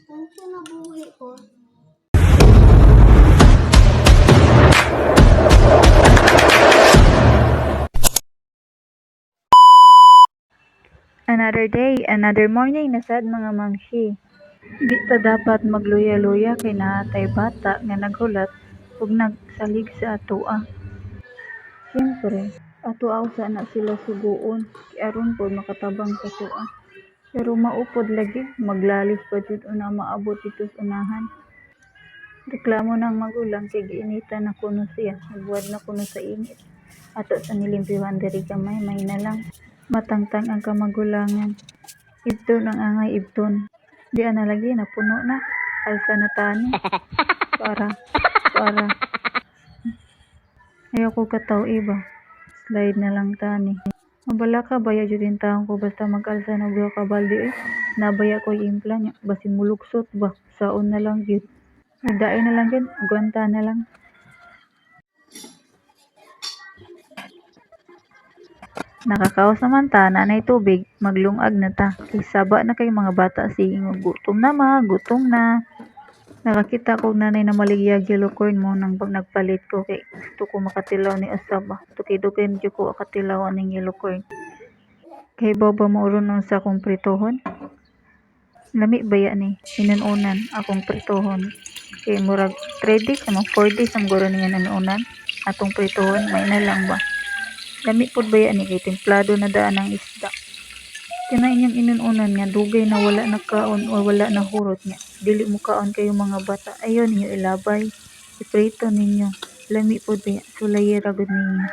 Ang kinabuhi ko. Another day, another morning na sad mga mangshi. Di ta dapat magluya-luya kay naatay bata nga naghulat ug nagsalig sa atoa. Siyempre, atoa usa na sila suguon kay aron pod makatabang sa tuwa. Pero maupod lagi maglalis pa jud una maabot dito sa unahan. Reklamo ng magulang kay giinitan na kuno siya, nagbuwad na kuno sa init. Ato sa nilimpyuhan diri gamay may na lang. Matangtang ang kamagulangan. Ibton ang angay ibton. Di ana lagi napuno na. Alsa na tani. Para. Ayoko kataw iba. Slide na lang tani. Mabala ka baya jud in taon ko basta mag-alsa na duha ka balde eh. Nabaya ko impla niya. Basin muluksot ba. Saon na lang jud. Nagdaay na lang jud. Gwanta na lang. Nakakaos naman ta, nanay tubig, maglungag na ta. Kay saba na kay mga bata siingog, gutom na ma, gutom na. Nakakita ko nanay na maligyag yellow corn mo nang pag nagpalit ko kay gusto ko makatilaw ni Asaba. Tukidukin jud ko akatilaw aning yellow corn. Kay baba mo ron sa akong pritohon. Lami baya ni inununan akong pritohon. Kay murag 3 days naman 4 days ang guro niya inununan atong pritohon, may na lang ba. Lami pod baya ni kay templado na daan ang isda. Kina inyong inununan nga dugay na wala na kaon o wala na hurot niya. Dili mo kaon kayo mga bata. Ayon ninyo ilabay. Iprito ninyo. Lami pod baya. Sulayera gud ninyo.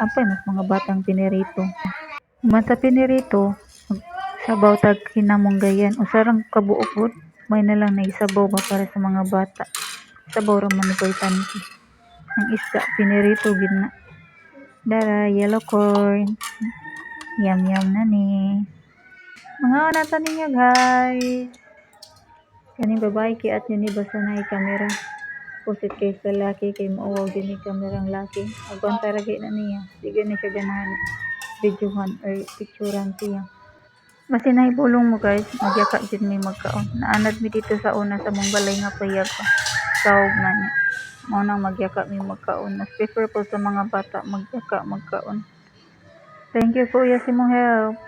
Ampay mas mga batang pinirito. Human sa pinirito, sabaw tag kinamunggayan. Usarang kabuok pod. May na lang naisabaw ba para sa mga bata. Sabaw ra man ni tanki. Ang isda pinirito gid na. Dara, yellow corn. Yum na ni. Mga nata ninyo guys. Kaning babae kay at yun basta na kamera. Pusit kay sa laki kay mauwaw din ni kamerang laki. Agwan taragay na niya. Di gani siya ganahan videohan or picturean siya. Masinay bulong mo guys. Magyaka dyan may magkaon. Naanad mi dito sa una sa mong balay nga payag ko. Sawag na niya. Maunang magyaka may magkaon. Mas prefer po sa mga bata magyaka magkaon. Thank you kuya sa mong help.